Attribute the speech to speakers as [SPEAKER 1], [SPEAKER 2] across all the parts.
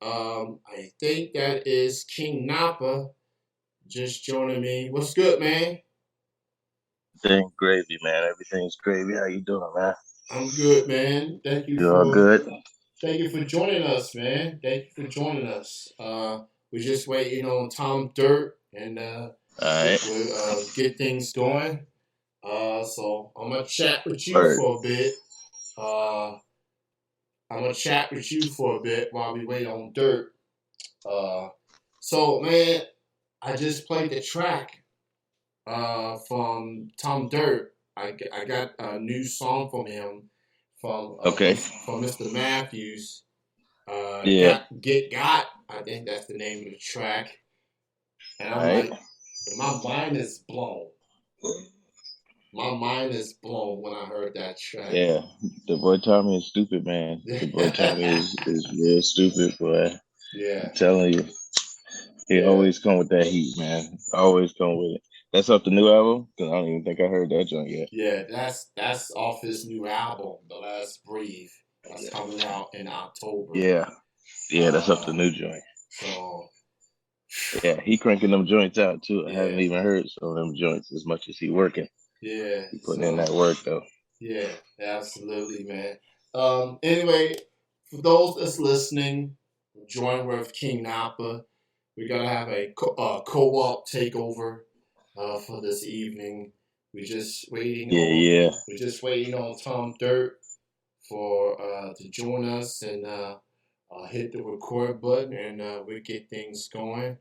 [SPEAKER 1] I think that is King Nappa just joining me. What's good, man?
[SPEAKER 2] Everything gravy, man. Everything's gravy. How you doing, man?
[SPEAKER 1] I'm good, man.
[SPEAKER 2] You all good?
[SPEAKER 1] Thank you for joining us, man. Thank you for joining us. We're just waiting on Tom Dirt and
[SPEAKER 2] All right.
[SPEAKER 1] we'll get things going. So I'm gonna chat with you
[SPEAKER 2] Word.
[SPEAKER 1] for a bit. Uh, I'm gonna chat with you for a bit while we wait on Dirt. Uh, so man, I just played the track from Tom Dirt. I got a new song from him
[SPEAKER 2] Okay.
[SPEAKER 1] from Mr. Matthews.
[SPEAKER 2] Yeah.
[SPEAKER 1] Got. I think that's the name of the track. And
[SPEAKER 2] All
[SPEAKER 1] I'm
[SPEAKER 2] right.
[SPEAKER 1] like, my mind is blown. My mind is blown when I heard that track.
[SPEAKER 2] Yeah. The boy Tommy is stupid, man. The boy Tommy is real stupid, boy.
[SPEAKER 1] Yeah,
[SPEAKER 2] I'm telling you. He
[SPEAKER 1] yeah,
[SPEAKER 2] always come with that heat, man. Always come with it. That's off the new album? Because I don't even think I heard that joint yet.
[SPEAKER 1] yeah. That's off his new album, The Last Breathe. That's coming out in October.
[SPEAKER 2] Yeah. Yeah, that's off the
[SPEAKER 1] Uh,
[SPEAKER 2] new joint.
[SPEAKER 1] so
[SPEAKER 2] Yeah, he cranking them joints out too. I haven't
[SPEAKER 1] yeah,
[SPEAKER 2] even heard some of them joints as much as he working.
[SPEAKER 1] yeah.
[SPEAKER 2] He putting in
[SPEAKER 1] So
[SPEAKER 2] that work though.
[SPEAKER 1] yeah, absolutely, man. Anyway, for those that's listening, join with King Nappa. We're gonna have a co-op takeover for this evening. We're just waiting
[SPEAKER 2] Yeah,
[SPEAKER 1] on
[SPEAKER 2] yeah.
[SPEAKER 1] Tom Dirt for to join us and hit the record button and we get things going.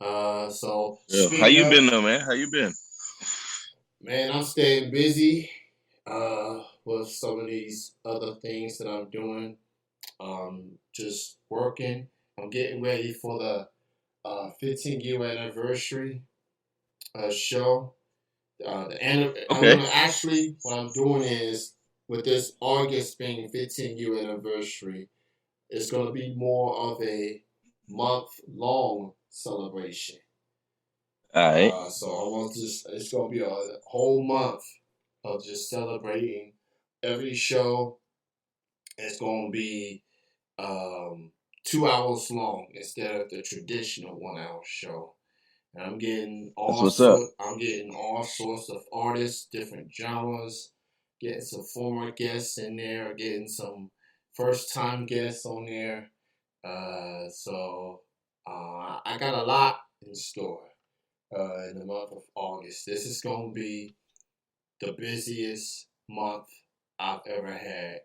[SPEAKER 1] So
[SPEAKER 2] Yeah. How
[SPEAKER 1] speaking
[SPEAKER 2] you
[SPEAKER 1] of,
[SPEAKER 2] been though, man? How you been?
[SPEAKER 1] man, I'm staying busy with some of these other things that I'm doing. Just working. I'm getting ready for the 15-year anniversary show. I'm
[SPEAKER 2] Okay.
[SPEAKER 1] gonna actually what I'm doing is with this August being 15-year anniversary, it's gonna be more of a month long celebration.
[SPEAKER 2] All right.
[SPEAKER 1] So I want this. It's gonna be a whole month of just celebrating every show. It's gonna be 2 hours long instead of the traditional 1 hour show. And
[SPEAKER 2] That's what's up.
[SPEAKER 1] I'm getting all sorts of artists, different genres, getting some former guests in there, getting some first time guests on there. I got a lot in store in the month of August. This is going to be the busiest month I've ever had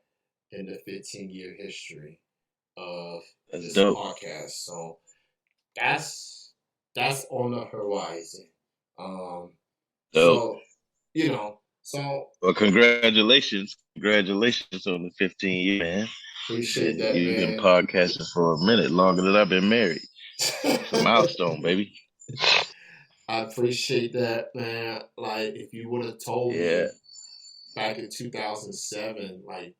[SPEAKER 1] in the 15-year history of
[SPEAKER 2] That's
[SPEAKER 1] this
[SPEAKER 2] dope.
[SPEAKER 1] podcast. So that's that's on the horizon. Um,
[SPEAKER 2] Dope.
[SPEAKER 1] so you know, so
[SPEAKER 2] Well, congratulations. Congratulations on the 15 years, man.
[SPEAKER 1] appreciate
[SPEAKER 2] Shit,
[SPEAKER 1] that,
[SPEAKER 2] you've been
[SPEAKER 1] man.
[SPEAKER 2] podcasting for a minute, longer than I've been married. It's a milestone, baby.
[SPEAKER 1] I appreciate that, man. Like, if you would have told
[SPEAKER 2] Yeah.
[SPEAKER 1] me back in 2007, like,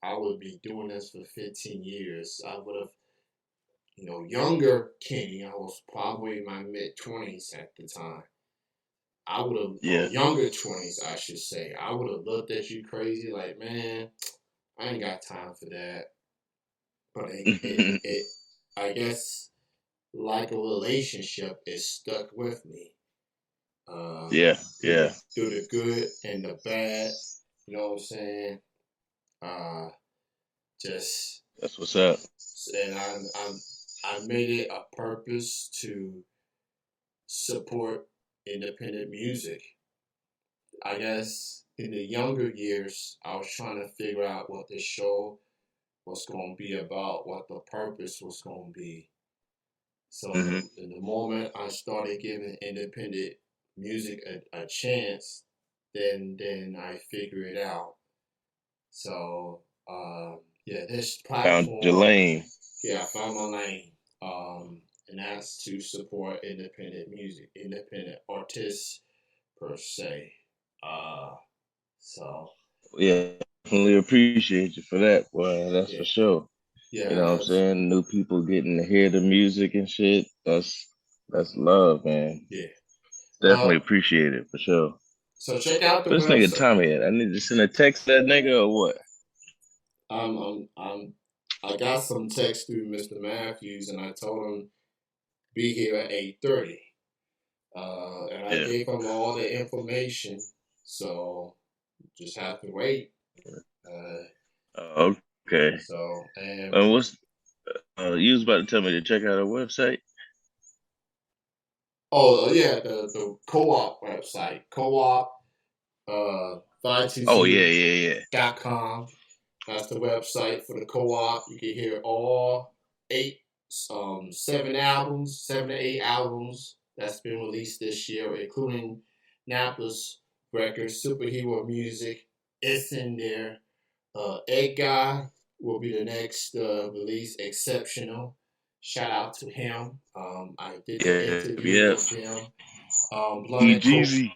[SPEAKER 1] I would be doing this for 15 years, I would have, younger Kenny, I was probably in my mid 20s at the time. I would have, or
[SPEAKER 2] Yeah.
[SPEAKER 1] younger 20s, I should say. I would have looked at you crazy, like, man, I ain't got time for that. But I guess, like a relationship, it stuck with me. Uh,
[SPEAKER 2] Yeah. Yeah.
[SPEAKER 1] through the good and the bad, you know what I'm saying? Uh, just
[SPEAKER 2] That's what's up.
[SPEAKER 1] and I made it a purpose to support independent music. I guess in the younger years, I was trying to figure out what this show was going to be about, what the purpose was going to be. So
[SPEAKER 2] Hmm.
[SPEAKER 1] in the moment I started giving independent music a chance, then I figured it out. So yeah, this
[SPEAKER 2] Found your
[SPEAKER 1] platform,
[SPEAKER 2] lane.
[SPEAKER 1] yeah, I found my lane. And that's to support independent music, independent artists per se. Uh, so
[SPEAKER 2] Yeah. Definitely appreciate you for that, boy. That's
[SPEAKER 1] yeah,
[SPEAKER 2] for sure. You know what
[SPEAKER 1] yeah,
[SPEAKER 2] I'm saying? New people getting to hear the music and shit. That's love, man.
[SPEAKER 1] yeah.
[SPEAKER 2] Definitely appreciate it for sure.
[SPEAKER 1] So check out the
[SPEAKER 2] Where's this nigga
[SPEAKER 1] website.
[SPEAKER 2] Tommy at? I need to send a text to that nigga or what?
[SPEAKER 1] I'm I'm I'm I got some text through Mr. Matthews, and I told him be here at 8:30. And I
[SPEAKER 2] Yeah.
[SPEAKER 1] gave him all the information, so just have to wait.
[SPEAKER 2] Okay.
[SPEAKER 1] So and
[SPEAKER 2] What's you was about to tell me to check out our website?
[SPEAKER 1] yeah, the co-op website, co-op
[SPEAKER 2] Oh
[SPEAKER 1] 522
[SPEAKER 2] yeah, yeah, yeah.
[SPEAKER 1] .com. That's the website for the co-op. You can hear all 7 to 8 albums that's been released this year, including Nappa's record, Superhero Music. It's in there. Egg Guy will be the next release, Exceptional. Shout out to him. I did the
[SPEAKER 2] Yeah,
[SPEAKER 1] interview
[SPEAKER 2] yeah.
[SPEAKER 1] with him.
[SPEAKER 2] Jeezy.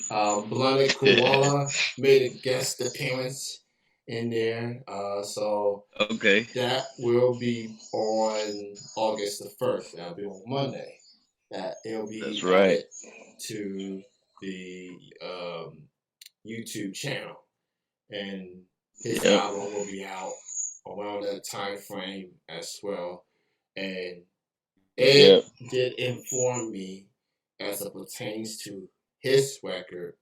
[SPEAKER 1] Blunted Koala made a guest appearance in there. So
[SPEAKER 2] Okay.
[SPEAKER 1] that will be on August the 1st. That'll be on Monday. That it'll
[SPEAKER 2] That's
[SPEAKER 1] be
[SPEAKER 2] right.
[SPEAKER 1] added to the YouTube channel. And his
[SPEAKER 2] Yep.
[SPEAKER 1] album will be out around that time frame as well. And Ed
[SPEAKER 2] Yep.
[SPEAKER 1] did inform me as it pertains to his record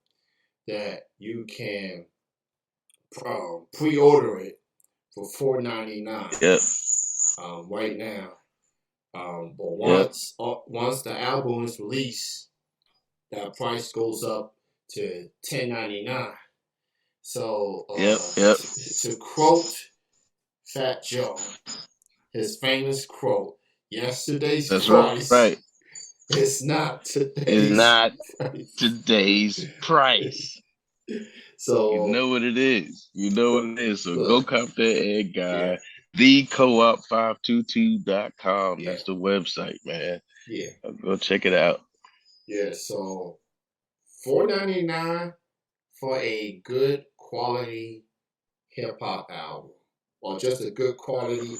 [SPEAKER 1] that you can pre-order it for $4.99
[SPEAKER 2] Yep.
[SPEAKER 1] right now. But
[SPEAKER 2] Yep.
[SPEAKER 1] once the album is released, that price goes up to $10.99. So
[SPEAKER 2] Yep. Yep.
[SPEAKER 1] to quote Fat Joe, his famous quote, "Yesterday's
[SPEAKER 2] That's
[SPEAKER 1] price
[SPEAKER 2] right.
[SPEAKER 1] is not
[SPEAKER 2] Is
[SPEAKER 1] today's
[SPEAKER 2] not
[SPEAKER 1] price."
[SPEAKER 2] today's price. You
[SPEAKER 1] So
[SPEAKER 2] know what it is. You know what
[SPEAKER 1] look,
[SPEAKER 2] it is. So go
[SPEAKER 1] look,
[SPEAKER 2] cop that egg
[SPEAKER 1] yeah,
[SPEAKER 2] guy. TheCoop522.com.
[SPEAKER 1] yeah,
[SPEAKER 2] That's the website, man.
[SPEAKER 1] yeah,
[SPEAKER 2] Go check it out.
[SPEAKER 1] yeah. So $4.99 for a good quality hip hop album, or just a good quality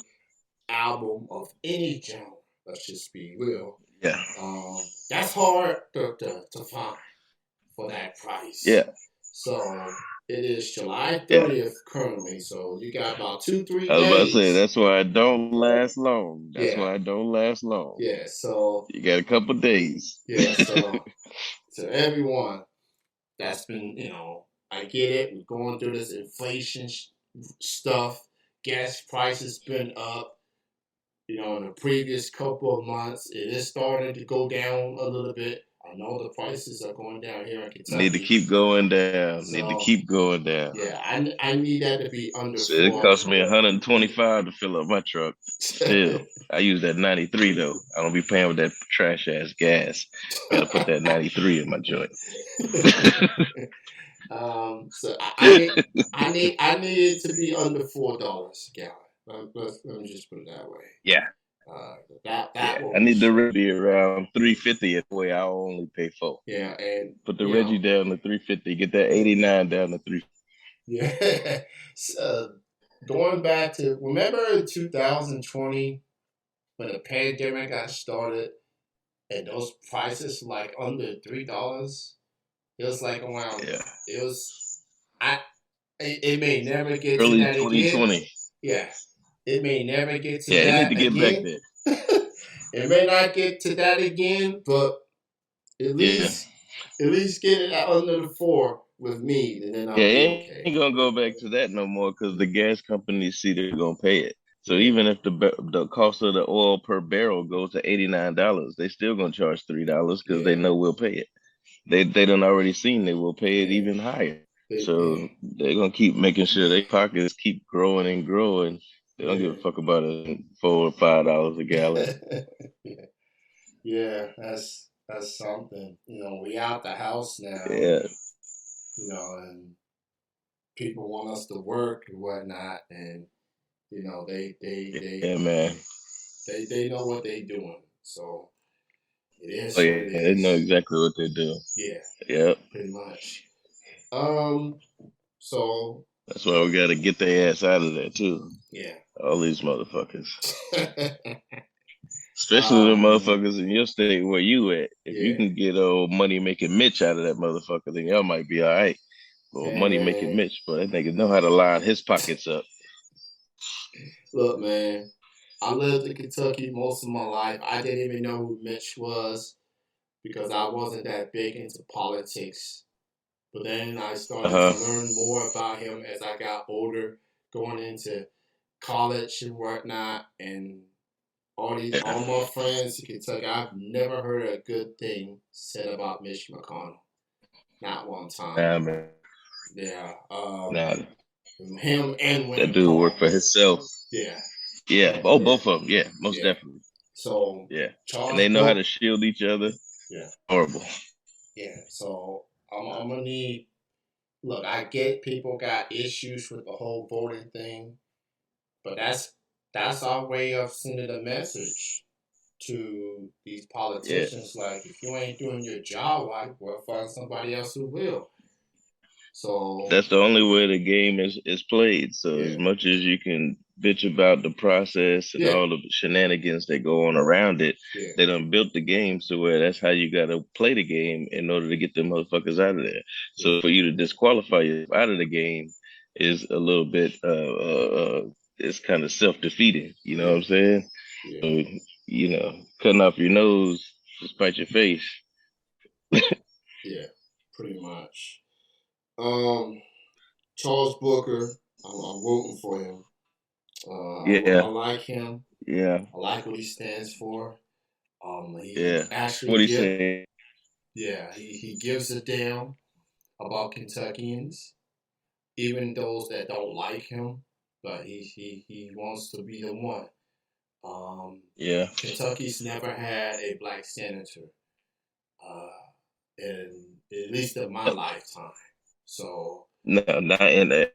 [SPEAKER 1] album of any genre. Let's just be real.
[SPEAKER 2] Yeah.
[SPEAKER 1] That's hard to find for that price.
[SPEAKER 2] Yeah.
[SPEAKER 1] So it is July
[SPEAKER 2] Yeah.
[SPEAKER 1] 30th currently. So you got about two, three
[SPEAKER 2] I was about to say
[SPEAKER 1] days.
[SPEAKER 2] that's why I don't last long. That's
[SPEAKER 1] Yeah,
[SPEAKER 2] why I don't last long.
[SPEAKER 1] yeah. So
[SPEAKER 2] You got a couple days.
[SPEAKER 1] yeah. So to everyone that's been, I get it. We're going through this inflation stuff. Gas prices been up. In the previous couple of months, it is starting to go down a little bit. I know the prices are going down here in
[SPEAKER 2] Need to
[SPEAKER 1] Kentucky.
[SPEAKER 2] keep going down. Need to
[SPEAKER 1] So
[SPEAKER 2] keep going down.
[SPEAKER 1] yeah, I need that to be under
[SPEAKER 2] So it
[SPEAKER 1] four.
[SPEAKER 2] cost me $125 to fill up my truck. Still, I use that 93 though. I don't be paying with that trash ass gas. Got to put that 93 in my joint.
[SPEAKER 1] So I need it to be under $4 a gallon. Let me just put it that way.
[SPEAKER 2] Yeah,
[SPEAKER 1] That
[SPEAKER 2] yeah.
[SPEAKER 1] will
[SPEAKER 2] I
[SPEAKER 1] be
[SPEAKER 2] need the
[SPEAKER 1] sure.
[SPEAKER 2] Reggie around 350 at the way I only pay $4.
[SPEAKER 1] Yeah, and
[SPEAKER 2] Put the Reggie down to 350. Get that 89 down to 350.
[SPEAKER 1] yeah. So, going back to remember in 2020 when the pandemic got started and those prices like under $3. It was like around.
[SPEAKER 2] Yeah.
[SPEAKER 1] It was. I. It may never get to
[SPEAKER 2] Early
[SPEAKER 1] that again.
[SPEAKER 2] 2020.
[SPEAKER 1] Yeah. It may never get to
[SPEAKER 2] Yeah, it need
[SPEAKER 1] that
[SPEAKER 2] to get back
[SPEAKER 1] again.
[SPEAKER 2] there.
[SPEAKER 1] It may not get to that again, but at
[SPEAKER 2] Yeah.
[SPEAKER 1] least get it under the 4 with me, and then
[SPEAKER 2] Yeah,
[SPEAKER 1] I'll be
[SPEAKER 2] it
[SPEAKER 1] okay.
[SPEAKER 2] ain't gonna go back to that no more because the gas companies see they're gonna pay it. So
[SPEAKER 1] Yeah.
[SPEAKER 2] even if the cost of the oil per barrel goes to $89, they still gonna charge $3 because they
[SPEAKER 1] Yeah.
[SPEAKER 2] know we'll pay it. They done already seen they will pay it
[SPEAKER 1] Yeah.
[SPEAKER 2] even higher.
[SPEAKER 1] Yeah.
[SPEAKER 2] So they're gonna keep making sure their pockets keep growing and growing. They don't give a fuck about it $4 or $5 a gallon.
[SPEAKER 1] Yeah. Yeah, that's something. We out the house now,
[SPEAKER 2] Yeah,
[SPEAKER 1] and people want us to work and whatnot, and
[SPEAKER 2] yeah, man.
[SPEAKER 1] they know what they doing. So it
[SPEAKER 2] Oh
[SPEAKER 1] is what
[SPEAKER 2] yeah,
[SPEAKER 1] it
[SPEAKER 2] they know
[SPEAKER 1] is.
[SPEAKER 2] exactly what they're doing.
[SPEAKER 1] Yeah,
[SPEAKER 2] Yep.
[SPEAKER 1] pretty much. So
[SPEAKER 2] That's why we gotta get their ass out of there too.
[SPEAKER 1] yeah.
[SPEAKER 2] All these motherfuckers. Especially the motherfuckers in your state where you at. If you
[SPEAKER 1] Yeah.
[SPEAKER 2] can get old money making Mitch out of that motherfucker, then y'all might be all right. Well,
[SPEAKER 1] Hey
[SPEAKER 2] money making
[SPEAKER 1] man.
[SPEAKER 2] Mitch, but that nigga know how to line his pockets up.
[SPEAKER 1] Look, man, I lived in Kentucky most of my life. I didn't even know who Mitch was because I wasn't that big into politics. But then I started to
[SPEAKER 2] Uh huh.
[SPEAKER 1] learn more about him as I got older, going into college and whatnot, and
[SPEAKER 2] Yeah.
[SPEAKER 1] all my friends in Kentucky. I've never heard a good thing said about Mitch McConnell. Not one time.
[SPEAKER 2] Nah, man.
[SPEAKER 1] Yeah.
[SPEAKER 2] Nah,
[SPEAKER 1] Him and
[SPEAKER 2] that
[SPEAKER 1] Rand
[SPEAKER 2] dude worked
[SPEAKER 1] Paul.
[SPEAKER 2] for himself.
[SPEAKER 1] Yeah.
[SPEAKER 2] Yeah. Oh,
[SPEAKER 1] Yeah.
[SPEAKER 2] both of them. Yeah, most
[SPEAKER 1] Yeah.
[SPEAKER 2] definitely.
[SPEAKER 1] So
[SPEAKER 2] Yeah. And
[SPEAKER 1] Charles
[SPEAKER 2] they know how
[SPEAKER 1] Book.
[SPEAKER 2] to shield each other.
[SPEAKER 1] Yeah.
[SPEAKER 2] Horrible.
[SPEAKER 1] Yeah. So I'm gonna need. Look, I get people got issues with the whole voting thing, but that's our way of sending a message to these
[SPEAKER 2] Yeah.
[SPEAKER 1] politicians. Like, if you ain't doing your job right, we'll find somebody else who will. So
[SPEAKER 2] That's the only way the game is played. So as
[SPEAKER 1] yeah,
[SPEAKER 2] much as you can bitch about the process and
[SPEAKER 1] yeah,
[SPEAKER 2] all the shenanigans that go on around it,
[SPEAKER 1] yeah,
[SPEAKER 2] they done built the game so where that's how you gotta play the game in order to get the motherfuckers out of there.
[SPEAKER 1] yeah,
[SPEAKER 2] So for you to disqualify yourself out of the game is a little bit it's kind of self defeating. You know what
[SPEAKER 1] yeah,
[SPEAKER 2] I'm saying?
[SPEAKER 1] yeah,
[SPEAKER 2] So, cutting off your nose to spite your face.
[SPEAKER 1] yeah, pretty much. Um, Charles Booker, I'm rooting for him. I
[SPEAKER 2] Yeah,
[SPEAKER 1] like him.
[SPEAKER 2] yeah,
[SPEAKER 1] I like what he stands for. He
[SPEAKER 2] yeah.
[SPEAKER 1] actually
[SPEAKER 2] What he saying?
[SPEAKER 1] yeah, he gives a damn about Kentuckians, even those that don't like him. But he wants to be the one. Um,
[SPEAKER 2] Yeah.
[SPEAKER 1] Kentucky's never had a black senator, uh, in at least in my lifetime. So
[SPEAKER 2] No, not in the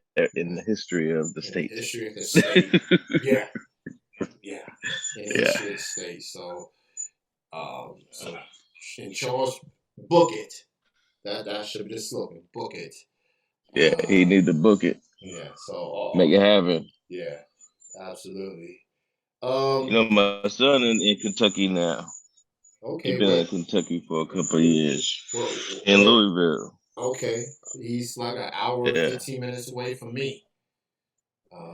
[SPEAKER 2] history of the
[SPEAKER 1] in the
[SPEAKER 2] state.
[SPEAKER 1] history of the state, yeah, yeah, in the
[SPEAKER 2] Yeah,
[SPEAKER 1] history of the state. So in Charles, book it. That should be the slogan. Book it.
[SPEAKER 2] yeah. He
[SPEAKER 1] Uh,
[SPEAKER 2] need to book it,
[SPEAKER 1] yeah.
[SPEAKER 2] make it happen.
[SPEAKER 1] Yeah, absolutely.
[SPEAKER 2] You
[SPEAKER 1] Um.
[SPEAKER 2] know, my son in Kentucky now. He
[SPEAKER 1] Okay.
[SPEAKER 2] been in
[SPEAKER 1] Where?
[SPEAKER 2] Kentucky for a couple of years
[SPEAKER 1] Where?
[SPEAKER 2] in
[SPEAKER 1] Where?
[SPEAKER 2] Louisville.
[SPEAKER 1] Okay. He's like an hour and
[SPEAKER 2] Yeah,
[SPEAKER 1] 15 minutes away from me.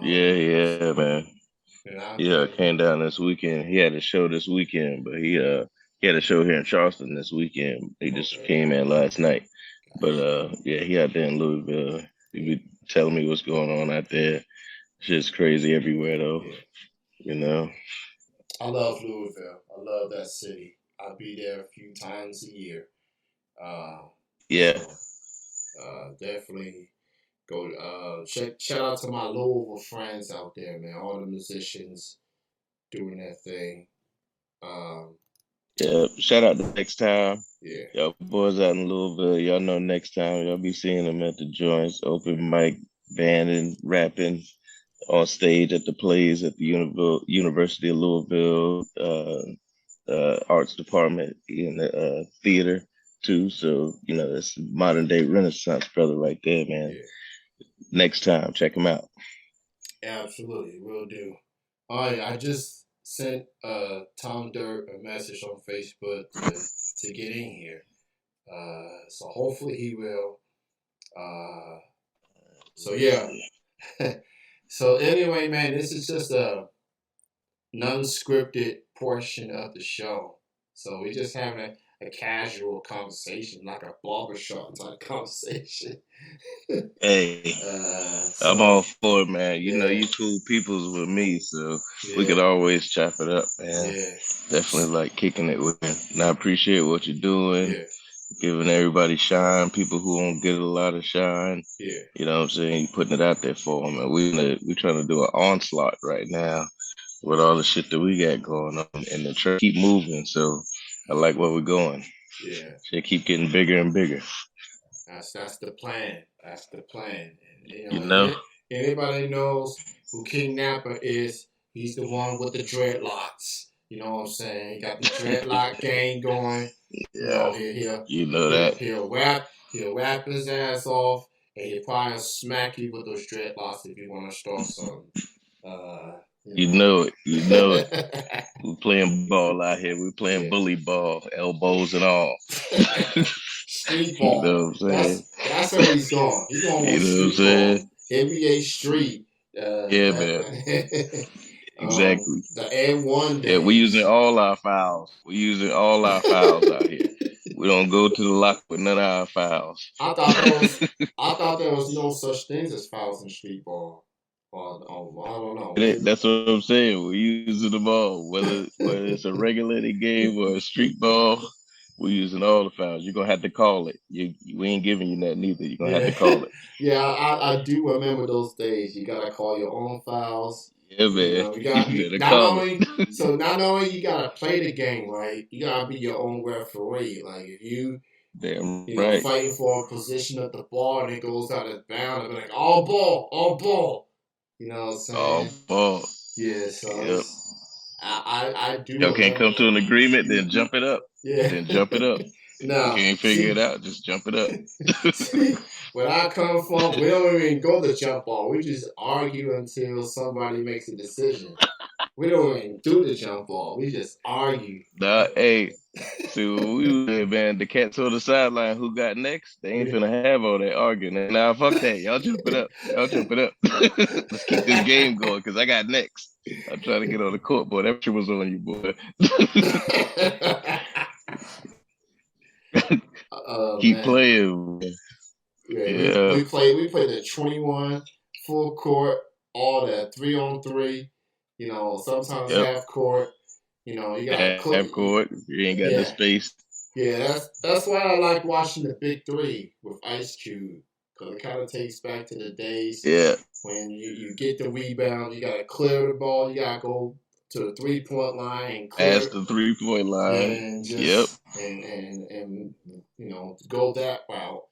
[SPEAKER 2] yeah, yeah,
[SPEAKER 1] So
[SPEAKER 2] man.
[SPEAKER 1] and I
[SPEAKER 2] Yeah, came down this weekend. He had a show this weekend, but he had a show here in Charleston this weekend. He just
[SPEAKER 1] okay.
[SPEAKER 2] came in last night. But
[SPEAKER 1] Gotcha.
[SPEAKER 2] yeah, he out there in Louisville. He be telling me what's going on out there. Shit's crazy everywhere though,
[SPEAKER 1] Yeah.
[SPEAKER 2] you know.
[SPEAKER 1] I love Louisville. I love that city. I'll be there a few times a year. Uh,
[SPEAKER 2] Yeah.
[SPEAKER 1] so definitely go. Shout out to my Louisville friends out there, man. All the musicians doing their thing. Um,
[SPEAKER 2] Yeah. Shout out to next time.
[SPEAKER 1] yeah,
[SPEAKER 2] Y'all boys out in Louisville, y'all know next time y'all be seeing them at the joints, open mic, banding, rapping on stage at the plays at the University of Louisville arts department in the theater too. So, that's modern day Renaissance brother right there, man.
[SPEAKER 1] yeah,
[SPEAKER 2] Next time, check him out.
[SPEAKER 1] absolutely, will do. All right, I just sent Tom Dirt a message on Facebook to get in here. So hopefully he will. Uh, so yeah. So anyway, man, this is just a non-scripted portion of the show. So we just having a casual conversation, like a barbershop type conversation.
[SPEAKER 2] Hey, I'm all
[SPEAKER 1] So
[SPEAKER 2] for it, man. You know,
[SPEAKER 1] yeah,
[SPEAKER 2] you cool peoples with me, so we
[SPEAKER 1] yeah,
[SPEAKER 2] could always chop it up, man.
[SPEAKER 1] yeah,
[SPEAKER 2] Definitely like kicking it with you. And I appreciate what you're doing,
[SPEAKER 1] yeah,
[SPEAKER 2] giving everybody shine, people who don't get a lot of shine.
[SPEAKER 1] yeah,
[SPEAKER 2] You know what I'm saying? You putting it out there for them. And we trying to do an onslaught right now with all the shit that we got going on. And the track keep moving, so I like where we're going.
[SPEAKER 1] yeah.
[SPEAKER 2] Shit keep getting bigger and bigger.
[SPEAKER 1] That's the plan. That's the plan. And,
[SPEAKER 2] You know?
[SPEAKER 1] anybody knows who King Nappa is, he's the one with the dreadlocks. You know what I'm saying? He got the dreadlock gang going. You know,
[SPEAKER 2] Yeah. You know that.
[SPEAKER 1] he'll rap his ass off, and he'll probably smack you with those dreadlocks if you want to start something. You
[SPEAKER 2] You
[SPEAKER 1] know.
[SPEAKER 2] know it. You know it. We're playing ball out here. We're playing
[SPEAKER 1] Yeah.
[SPEAKER 2] bully ball, elbows and all.
[SPEAKER 1] Street
[SPEAKER 2] You know
[SPEAKER 1] ball.
[SPEAKER 2] what I'm saying?
[SPEAKER 1] That's where he's going. He's going on
[SPEAKER 2] You know what I'm
[SPEAKER 1] street ball.
[SPEAKER 2] saying?
[SPEAKER 1] NBA Street.
[SPEAKER 2] Yeah, man.
[SPEAKER 1] That
[SPEAKER 2] Exactly.
[SPEAKER 1] the and one
[SPEAKER 2] Yeah, we using
[SPEAKER 1] days.
[SPEAKER 2] all our files. We using all our files out here. We don't go to the lock with none of our files.
[SPEAKER 1] I thought there was I thought there was no such things as fouls in street ball. Or I don't know. Maybe.
[SPEAKER 2] That's what I'm saying. We using them all, whether it's a regulated game or a street ball. We using all the files. You're gonna have to call it. We ain't giving you that neither. You're gonna have
[SPEAKER 1] Yeah,
[SPEAKER 2] to call it.
[SPEAKER 1] yeah. I do remember those days. You gotta call your own fouls.
[SPEAKER 2] Yeah,
[SPEAKER 1] You
[SPEAKER 2] man.
[SPEAKER 1] know,
[SPEAKER 2] You
[SPEAKER 1] you
[SPEAKER 2] better
[SPEAKER 1] not
[SPEAKER 2] call
[SPEAKER 1] only
[SPEAKER 2] it.
[SPEAKER 1] not only you gotta play the game right. You gotta be your own referee. Like if
[SPEAKER 2] Damn
[SPEAKER 1] you know
[SPEAKER 2] right.
[SPEAKER 1] fighting for a position of the ball and it goes out of bounds, and be like all ball, all ball. You know what I'm
[SPEAKER 2] All
[SPEAKER 1] saying?
[SPEAKER 2] ball.
[SPEAKER 1] Yeah. So
[SPEAKER 2] Yep.
[SPEAKER 1] it's I do
[SPEAKER 2] Y'all can't
[SPEAKER 1] remember
[SPEAKER 2] come to an
[SPEAKER 1] that.
[SPEAKER 2] agreement, then jump it up.
[SPEAKER 1] Yeah.
[SPEAKER 2] Then jump it up. If you
[SPEAKER 1] Now,
[SPEAKER 2] can't figure it
[SPEAKER 1] see,
[SPEAKER 2] out, just jump it up.
[SPEAKER 1] see, where I come from, we don't even go to jump ball. We just argue until somebody makes a decision. We don't even do the jump ball. We just argue.
[SPEAKER 2] Nah, hey, see what we was there, man. The cats on the sideline who got next, they ain't finna have all that arguing. Nah, fuck that. Y'all jump it up. Y'all jump it up. Let's keep this game going because I got next. I'm trying to get on the court, boy. That shit was on you, boy.
[SPEAKER 1] Oh
[SPEAKER 2] Keep
[SPEAKER 1] man.
[SPEAKER 2] playing.
[SPEAKER 1] Yeah,
[SPEAKER 2] Yeah.
[SPEAKER 1] we played the 21 full court, all that 3-on-3. You know, sometimes
[SPEAKER 2] Yep.
[SPEAKER 1] half court. You know, you gotta cook.
[SPEAKER 2] Half court. You ain't got the
[SPEAKER 1] Yeah,
[SPEAKER 2] space.
[SPEAKER 1] yeah. That's why I like watching the Big Three with Ice Cube because it kind of takes back to the days
[SPEAKER 2] Yeah.
[SPEAKER 1] when you get the rebound, you gotta clear the ball, you gotta go to the 3-point line and clear
[SPEAKER 2] Past
[SPEAKER 1] it.
[SPEAKER 2] the 3-point
[SPEAKER 1] Yeah,
[SPEAKER 2] line.
[SPEAKER 1] and
[SPEAKER 2] Yep.
[SPEAKER 1] just and you know go that route.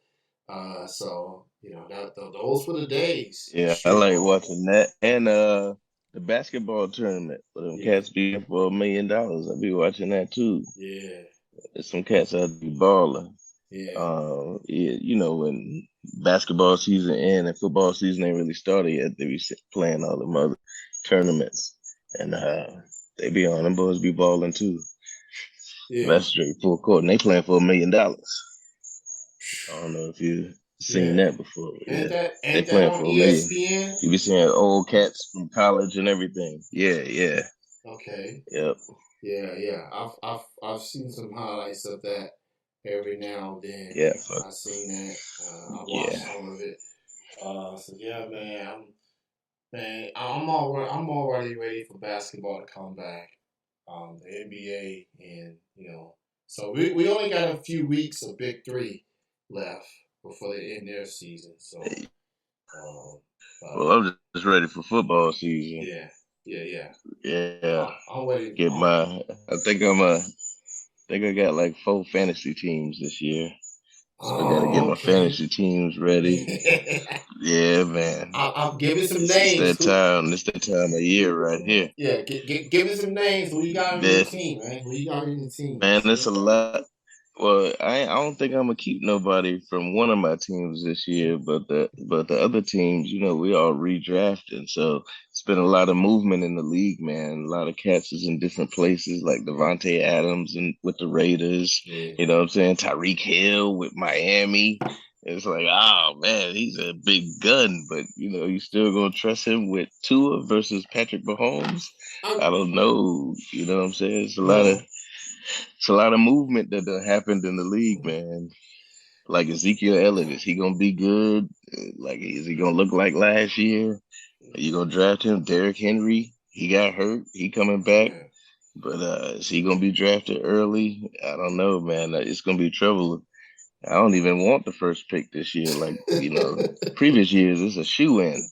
[SPEAKER 1] So you know those were the days of
[SPEAKER 2] Yeah, I
[SPEAKER 1] street
[SPEAKER 2] like
[SPEAKER 1] ball.
[SPEAKER 2] watching that. And the basketball tournament for them
[SPEAKER 1] Yeah,
[SPEAKER 2] cats being for $1 million. I be watching that too.
[SPEAKER 1] yeah,
[SPEAKER 2] There's some cats out there balling.
[SPEAKER 1] yeah,
[SPEAKER 2] Yeah, when basketball season and football season ain't really started yet, they be playing all them other tournaments, and they be on them boys be balling too.
[SPEAKER 1] yeah,
[SPEAKER 2] That's straight full court, and they playing for $1 million. I don't know if you seen
[SPEAKER 1] yeah.
[SPEAKER 2] that before, but yeah, they
[SPEAKER 1] Ain't that
[SPEAKER 2] playing
[SPEAKER 1] on
[SPEAKER 2] for $1 million.
[SPEAKER 1] ESPN?
[SPEAKER 2] You be seeing old cats from college and everything. Yeah, yeah,
[SPEAKER 1] Okay.
[SPEAKER 2] yep,
[SPEAKER 1] Yeah, yeah. I've seen some highlights of that every now and then.
[SPEAKER 2] yeah,
[SPEAKER 1] I've seen that. I watched
[SPEAKER 2] yeah,
[SPEAKER 1] some of it. So yeah, man, I'm already ready for basketball to come back. The NBA and so we only got a few weeks of Big Three left before they end their season. So, um,
[SPEAKER 2] Well,
[SPEAKER 1] but
[SPEAKER 2] I'm just ready for football season.
[SPEAKER 1] yeah, yeah, yeah.
[SPEAKER 2] Yeah,
[SPEAKER 1] I'm ready.
[SPEAKER 2] get my. I think I'm a. I think I got like 4 fantasy teams this year, so I got to get
[SPEAKER 1] Oh,
[SPEAKER 2] my
[SPEAKER 1] okay.
[SPEAKER 2] fantasy teams ready. Yeah, man.
[SPEAKER 1] I'm giving some
[SPEAKER 2] It's
[SPEAKER 1] names.
[SPEAKER 2] that time. It's that time of year right here.
[SPEAKER 1] Yeah, give me some names. Who you got on your
[SPEAKER 2] Man,
[SPEAKER 1] team, man? Who you got on your team?
[SPEAKER 2] man,
[SPEAKER 1] Let's
[SPEAKER 2] it's
[SPEAKER 1] hear
[SPEAKER 2] a lot. Well, I don't think I'm gonna keep nobody from one of my teams this year, but the other teams, we all redrafting, so it's been a lot of movement in the league, man. A lot of cats is in different places, like Devontae Adams and with the Raiders.
[SPEAKER 1] it.
[SPEAKER 2] You know what I'm saying? Tyreek Hill with Miami. It's like, oh man, he's a big gun, but you still gonna trust him with Tua versus Patrick Mahomes?
[SPEAKER 1] Yeah.
[SPEAKER 2] I don't know. You know what I'm saying?
[SPEAKER 1] No.
[SPEAKER 2] It's a lot of movement that done happened in the league, man. Like Ezekiel Elliott, is he gonna be good? Like, is he gonna look like last year? Are you gonna draft him? Derrick Henry, he got hurt. He coming back,
[SPEAKER 1] Yeah.
[SPEAKER 2] but is he gonna be drafted early? I don't know, man. It's gonna be trouble. I don't even want the first pick this year. Like, previous years, it's a shoe in.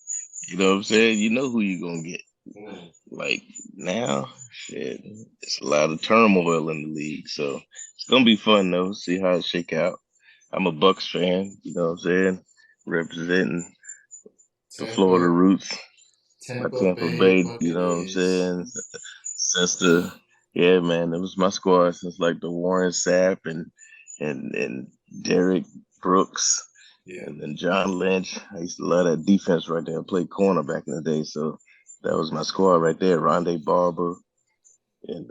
[SPEAKER 2] You know what I'm saying? You know who you gonna get.
[SPEAKER 1] Mm.
[SPEAKER 2] Like now, shit, it's a lot of turmoil in the league. So it's gonna be fun though. See how it shake out. I'm a Bucks fan. You know what I'm saying? Representing the Florida
[SPEAKER 1] Tampa,
[SPEAKER 2] roots, my
[SPEAKER 1] Tampa
[SPEAKER 2] Tampa
[SPEAKER 1] Bay
[SPEAKER 2] Bay. You know what I'm
[SPEAKER 1] Buccaneers.
[SPEAKER 2] saying? Since yeah, man, it was my squad since like the Warren Sapp and Derek Brooks
[SPEAKER 1] Yeah.
[SPEAKER 2] and then John Lynch. I used to love that defense right there. I played corner back in the day, so that was my squad right there. Rondé Barber, and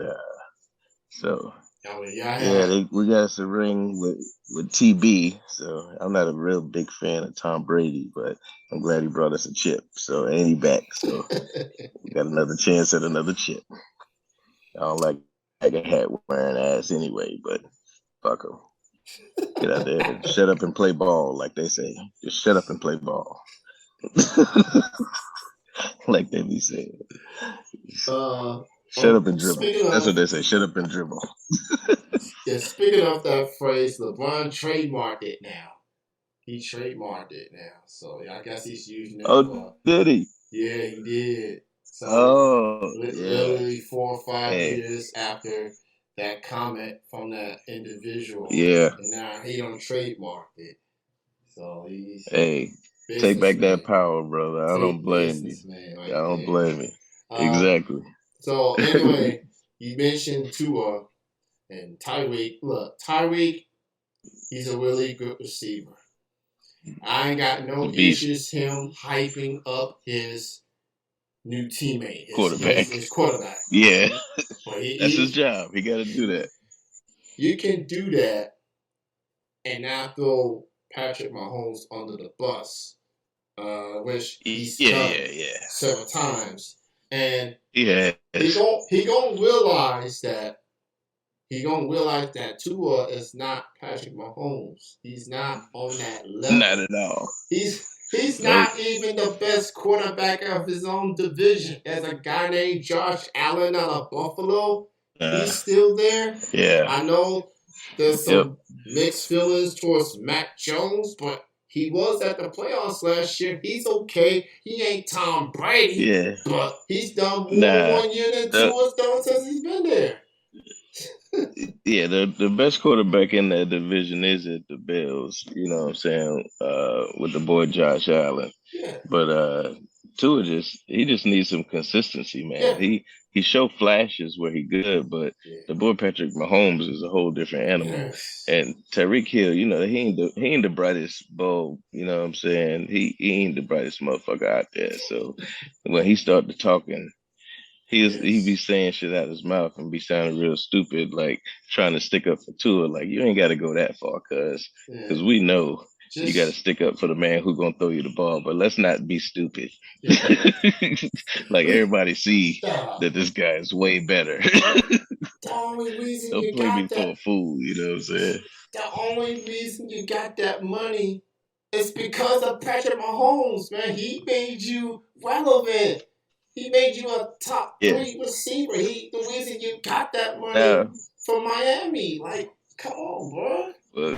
[SPEAKER 2] so
[SPEAKER 1] I mean, y'all
[SPEAKER 2] Yeah,
[SPEAKER 1] had
[SPEAKER 2] we got us a ring with TB. So I'm not a real big fan of Tom Brady, but I'm glad he brought us a chip. So and he back. So we got another chance at another chip. I don't like a hat wearing ass anyway, but fuck him. Get out there and shut up and play ball, like they say. Just shut up and play ball. Like they be saying.
[SPEAKER 1] uh,
[SPEAKER 2] Shut up and dribble.
[SPEAKER 1] speaking
[SPEAKER 2] That's what
[SPEAKER 1] of
[SPEAKER 2] they say. Shut up and dribble.
[SPEAKER 1] yeah, speaking of that phrase, LeBron trademarked it now. He trademarked it now, so I guess he's using it
[SPEAKER 2] Oh,
[SPEAKER 1] for.
[SPEAKER 2] did he?
[SPEAKER 1] Yeah, he did. So
[SPEAKER 2] Oh, yeah.
[SPEAKER 1] literally 4 or 5
[SPEAKER 2] Hey,
[SPEAKER 1] years after that comment from that individual,
[SPEAKER 2] yeah.
[SPEAKER 1] and now he don't trademark it. So he's
[SPEAKER 2] Hey, take back that
[SPEAKER 1] businessman,
[SPEAKER 2] power, brother. I don't
[SPEAKER 1] take
[SPEAKER 2] blame you.
[SPEAKER 1] businessman
[SPEAKER 2] I
[SPEAKER 1] right
[SPEAKER 2] don't
[SPEAKER 1] there.
[SPEAKER 2] blame you.
[SPEAKER 1] Uh,
[SPEAKER 2] Exactly.
[SPEAKER 1] so anyway, you mentioned Tua and Tyreek. Look, Tyreek, he's a really good receiver. I ain't got
[SPEAKER 2] It's a
[SPEAKER 1] no
[SPEAKER 2] beast.
[SPEAKER 1] issues him hyping up his new teammate,
[SPEAKER 2] Quarterback.
[SPEAKER 1] his quarterback.
[SPEAKER 2] Yeah,
[SPEAKER 1] But
[SPEAKER 2] that's his job. He got to do that.
[SPEAKER 1] you can do that and not throw Patrick Mahomes under the bus, which he's
[SPEAKER 2] Yeah,
[SPEAKER 1] done
[SPEAKER 2] yeah, yeah.
[SPEAKER 1] several times, and
[SPEAKER 2] He has.
[SPEAKER 1] he gonna realize that Tua is not Patrick Mahomes. He's not on that
[SPEAKER 2] Not
[SPEAKER 1] level.
[SPEAKER 2] at all.
[SPEAKER 1] He's
[SPEAKER 2] Nope.
[SPEAKER 1] not even the best quarterback of his own division. There's a guy named Josh Allen out of Buffalo.
[SPEAKER 2] Uh,
[SPEAKER 1] He's still there.
[SPEAKER 2] yeah.
[SPEAKER 1] I know there's
[SPEAKER 2] Yep.
[SPEAKER 1] some mixed feelings towards Mac Jones, but he was at the playoffs last year. He's okay. He ain't Tom Brady,
[SPEAKER 2] Yeah.
[SPEAKER 1] but he's done more in
[SPEAKER 2] Nah.
[SPEAKER 1] 1 year than
[SPEAKER 2] The,
[SPEAKER 1] Tua's done since he's been there.
[SPEAKER 2] yeah, the best quarterback in that division is at the Bills, you know what I'm saying? With the boy Josh Allen.
[SPEAKER 1] Yeah,
[SPEAKER 2] But Tua just needs some consistency, man.
[SPEAKER 1] yeah,
[SPEAKER 2] He showed flashes where he good, but
[SPEAKER 1] yeah.
[SPEAKER 2] the boy Patrick Mahomes is a whole different animal.
[SPEAKER 1] Yes,
[SPEAKER 2] And Tyreek Hill, he ain't the brightest bulb, you know what I'm saying? He ain't the brightest motherfucker out there. So when he started talking, he be
[SPEAKER 1] yes,
[SPEAKER 2] saying shit out his mouth and be sounding real stupid, like trying to stick up for Tua. Like you ain't got to go that far,
[SPEAKER 1] yeah.
[SPEAKER 2] cause we know you got to
[SPEAKER 1] Just
[SPEAKER 2] stick up for the man who gonna throw you the ball. But let's not be stupid.
[SPEAKER 1] yeah.
[SPEAKER 2] Like everybody see
[SPEAKER 1] Dog.
[SPEAKER 2] that this guy is way better.
[SPEAKER 1] The only reason
[SPEAKER 2] Don't
[SPEAKER 1] you
[SPEAKER 2] play me
[SPEAKER 1] got
[SPEAKER 2] for a
[SPEAKER 1] that,
[SPEAKER 2] fool. You know what I'm saying?
[SPEAKER 1] the only reason you got that money is because of Patrick Mahomes, man. He made you relevant. He made you a top
[SPEAKER 2] Yeah.
[SPEAKER 1] 3 receiver. The reason you got that money
[SPEAKER 2] Now,
[SPEAKER 1] from Miami. Like, come on, bro.
[SPEAKER 2] well,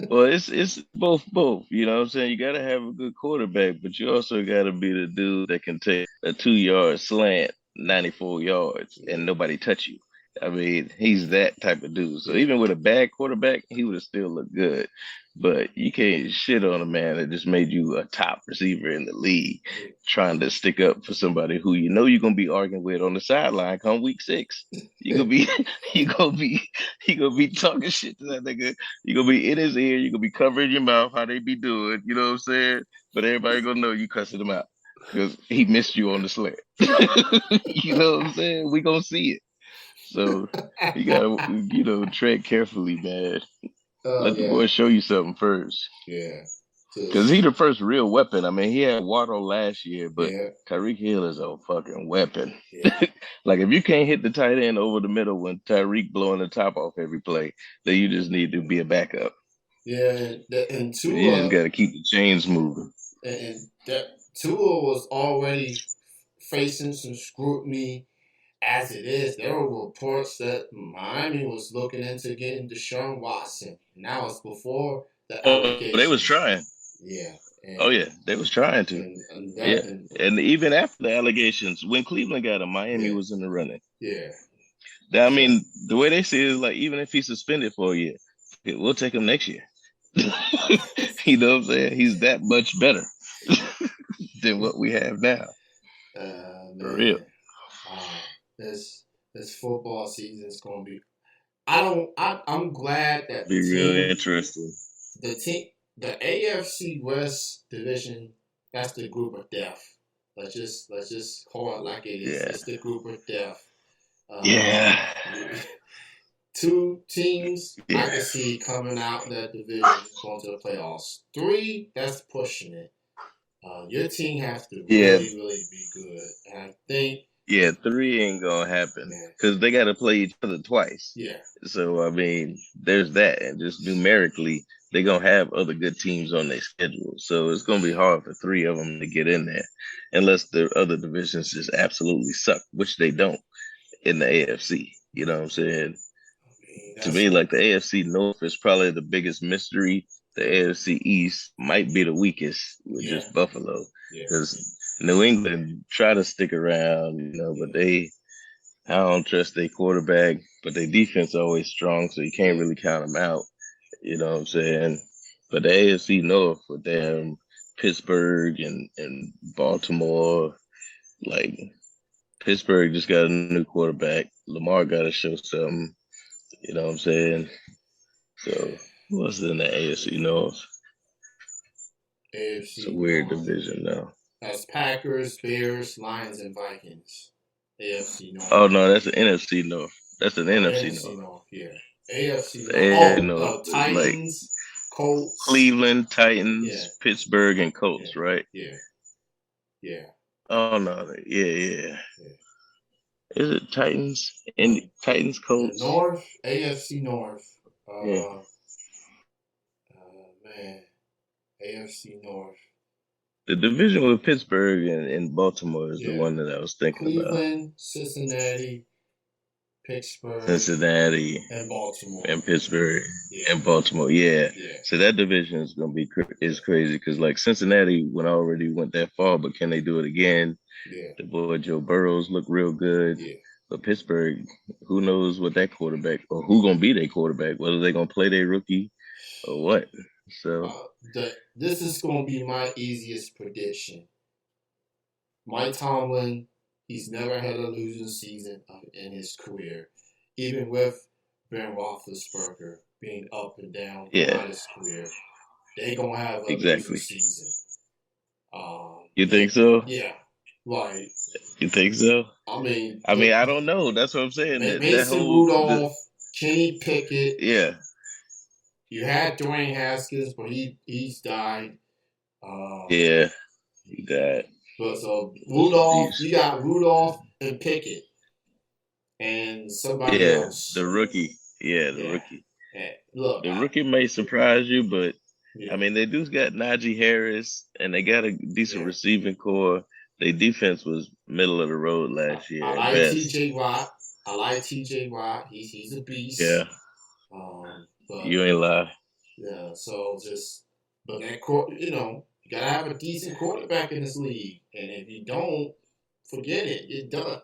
[SPEAKER 2] well, it's both. You know what I'm saying? You got to have a good quarterback, but you also got to be the dude that can take a 2 yard slant, 94 yards,
[SPEAKER 1] Yeah,
[SPEAKER 2] and nobody touch you. I mean, he's that type of dude. So
[SPEAKER 1] yeah,
[SPEAKER 2] even with a bad quarterback, he would have still looked good. But you can't shit on a man that just made you a top receiver in the league,
[SPEAKER 1] yeah.
[SPEAKER 2] trying to stick up for somebody who you know you're gonna be arguing with on the sideline come week 6. You gonna be you gonna be you gonna be talking shit to that nigga. You're gonna be in his ear, you're gonna be covering your mouth, how they be doing, you know what I'm saying? But everybody gonna know you cussing him out because he missed you on the slant. You know what I'm saying? We gonna see it. So you gotta, tread carefully, man.
[SPEAKER 1] Oh
[SPEAKER 2] Let the
[SPEAKER 1] yeah,
[SPEAKER 2] boy show you something first.
[SPEAKER 1] yeah.
[SPEAKER 2] Cause he
[SPEAKER 1] Just
[SPEAKER 2] the first real weapon. I mean, he had Waddle last year, but
[SPEAKER 1] yeah,
[SPEAKER 2] Tyreek Hill is a fucking weapon.
[SPEAKER 1] yeah,
[SPEAKER 2] Like if you can't hit the tight end over the middle when Tyreek blowing the top off every play, then you just need to be a backup.
[SPEAKER 1] yeah. And
[SPEAKER 2] You just
[SPEAKER 1] Tua
[SPEAKER 2] got to keep the chains moving.
[SPEAKER 1] and that Tua was already facing some scrutiny as it is. There were reports that Miami was looking into getting Deshaun Watson, and that was before the
[SPEAKER 2] Oh, they was
[SPEAKER 1] allegations.
[SPEAKER 2] trying.
[SPEAKER 1] Yeah,
[SPEAKER 2] Oh yeah, they was trying to.
[SPEAKER 1] and
[SPEAKER 2] Yeah,
[SPEAKER 1] that and
[SPEAKER 2] and even after the allegations, when Cleveland got him, Miami
[SPEAKER 1] yeah,
[SPEAKER 2] was in the running.
[SPEAKER 1] yeah.
[SPEAKER 2] I
[SPEAKER 1] So
[SPEAKER 2] mean, the way they see it is like even if he's suspended for a year, we'll take him next year. You know what I'm saying? He's that much better than what we have now. For real.
[SPEAKER 1] man, uh, this football season is gonna be. I don't. I'm glad that
[SPEAKER 2] Be real interesting.
[SPEAKER 1] the team, the AFC West division, that's the group of death. Let's just call it like it is.
[SPEAKER 2] Yeah.
[SPEAKER 1] It's the group of death. Uh,
[SPEAKER 2] Yeah.
[SPEAKER 1] teams
[SPEAKER 2] Yeah.
[SPEAKER 1] I can see coming out that division going to the playoffs. 3, that's pushing it. Your team has to
[SPEAKER 2] Yeah.
[SPEAKER 1] really be good. And I think.
[SPEAKER 2] Yeah, 3 ain't gonna happen because they got to play each other twice.
[SPEAKER 1] Yeah.
[SPEAKER 2] So I mean, there's that, and just numerically, they're gonna have other good teams on their schedule. So it's gonna be hard for 3 of them to get in there, unless the other divisions just absolutely suck, which they don't in the AFC. You know what I'm saying? To me, like the AFC North is probably the biggest mystery. The AFC East might be the weakest with just Buffalo, because New England try to stick around, but I don't trust their quarterback, but their defense always strong, so you can't really count them out. You know what I'm saying? But the AFC North with them Pittsburgh and Baltimore, like Pittsburgh just got a new quarterback. Lamar got to show something. You know what I'm saying? So what's in the AFC North?
[SPEAKER 1] AFC
[SPEAKER 2] It's a weird division now.
[SPEAKER 1] That's Packers, Bears, Lions, and Vikings. AFC North.
[SPEAKER 2] Oh no, that's the NFC North. That's an NFC
[SPEAKER 1] North. Yeah. AFC
[SPEAKER 2] North.
[SPEAKER 1] Titans, like Colts,
[SPEAKER 2] Cleveland, Titans, Pittsburgh, and Colts, right?
[SPEAKER 1] Yeah.
[SPEAKER 2] Oh no, yeah. Is it Titans and Titans, Colts?
[SPEAKER 1] The North, AFC North. Man, AFC North.
[SPEAKER 2] The division with Pittsburgh and Baltimore is the one that I was thinking about.
[SPEAKER 1] Cleveland, Cincinnati, Pittsburgh,
[SPEAKER 2] and
[SPEAKER 1] Baltimore,
[SPEAKER 2] and Pittsburgh and Baltimore. Yeah. So that division is gonna be crazy because like Cincinnati already went that far, but can they do it again?
[SPEAKER 1] Yeah.
[SPEAKER 2] The boy Joe Burrows look real good. Yeah. But Pittsburgh, who knows what that quarterback or who gonna be their quarterback? Whether they gonna play their rookie or what? So
[SPEAKER 1] this is gonna be my easiest prediction. Mike Tomlin, he's never had a losing season in his career, even with Ben Roethlisberger being up and down throughout his career. They gonna have a losing season.
[SPEAKER 2] You think so?
[SPEAKER 1] Yeah. Like.
[SPEAKER 2] You think so?
[SPEAKER 1] I mean,
[SPEAKER 2] I don't know. That's what I'm saying.
[SPEAKER 1] Mason Rudolph, Kenny Pickett.
[SPEAKER 2] Yeah.
[SPEAKER 1] You had Dwayne Haskins, but he's died.
[SPEAKER 2] Yeah, he died.
[SPEAKER 1] But so Rudolph, you got Rudolph and Pickett, and somebody else.
[SPEAKER 2] The rookie. Yeah, the rookie.
[SPEAKER 1] And look,
[SPEAKER 2] the rookie may surprise you, but I mean they do got Najee Harris, and they got a decent receiving core. Their defense was middle of the road last year.
[SPEAKER 1] I like T.J. Watt. He's a beast.
[SPEAKER 2] Yeah. But you ain't lie.
[SPEAKER 1] Yeah. So but that you gotta have a decent quarterback in this league, and if you don't, forget it. You're done.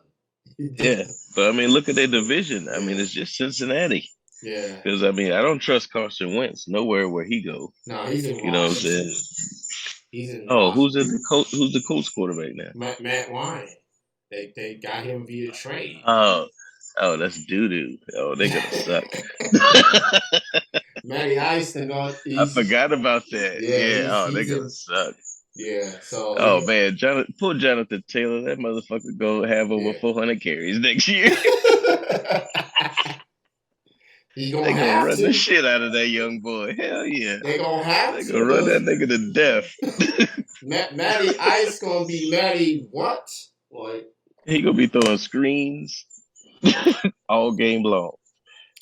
[SPEAKER 2] Yeah, but I mean, look at their division. I mean, it's just Cincinnati.
[SPEAKER 1] Yeah.
[SPEAKER 2] Because I mean, I don't trust Carson Wentz nowhere where he go.
[SPEAKER 1] No, he's in.
[SPEAKER 2] You know what I'm saying?
[SPEAKER 1] He's in.
[SPEAKER 2] Who's the Colts quarterback now?
[SPEAKER 1] Matt Ryan. They got him via trade.
[SPEAKER 2] Oh, that's doo-doo. Oh, they gonna suck.
[SPEAKER 1] Matty Ice,
[SPEAKER 2] I forgot about that. Yeah, they gonna suck.
[SPEAKER 1] Yeah, so.
[SPEAKER 2] Oh man, poor Jonathan Taylor. That motherfucker go have over 400 carries next year.
[SPEAKER 1] They
[SPEAKER 2] gonna run the shit out of that young boy. Hell yeah.
[SPEAKER 1] They gonna have to.
[SPEAKER 2] They gonna run that nigga to death.
[SPEAKER 1] Matty Ice gonna be Matty what? Like
[SPEAKER 2] he gonna be throwing screens all game long.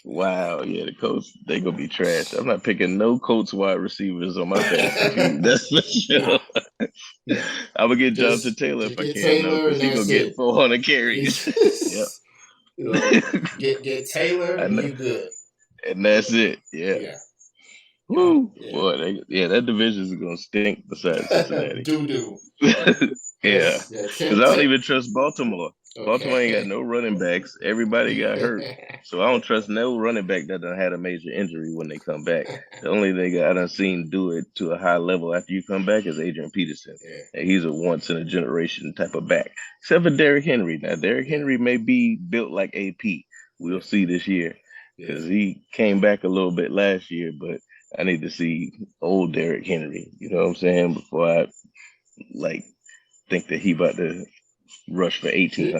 [SPEAKER 2] Wow, yeah, the Colts, they gonna be trash. I'm not picking no Colts wide receivers on my fantasy team. That's for sure. I would get Jonathan Taylor if I can, though, because he gonna get 400 carries. Yep.
[SPEAKER 1] Get Taylor, and you good.
[SPEAKER 2] And that's it. Yeah. Woo. Yeah. Boy, that division is gonna stink besides Cincinnati.
[SPEAKER 1] Doo-doo.
[SPEAKER 2] Yeah. Because I don't even trust Baltimore. Okay. Baltimore ain't got no running backs. Everybody got hurt. So I don't trust no running back that done had a major injury when they come back. The only nigga I done seen do it to a high level after you come back is Adrian Peterson. Yeah. And he's a once-in-a-generation type of back. Except for Derrick Henry. Now, Derrick Henry may be built like AP. We'll see this year. Because he came back a little bit last year, but I need to see old Derrick Henry. You know what I'm saying? Before I, think that he about to rush for 1,800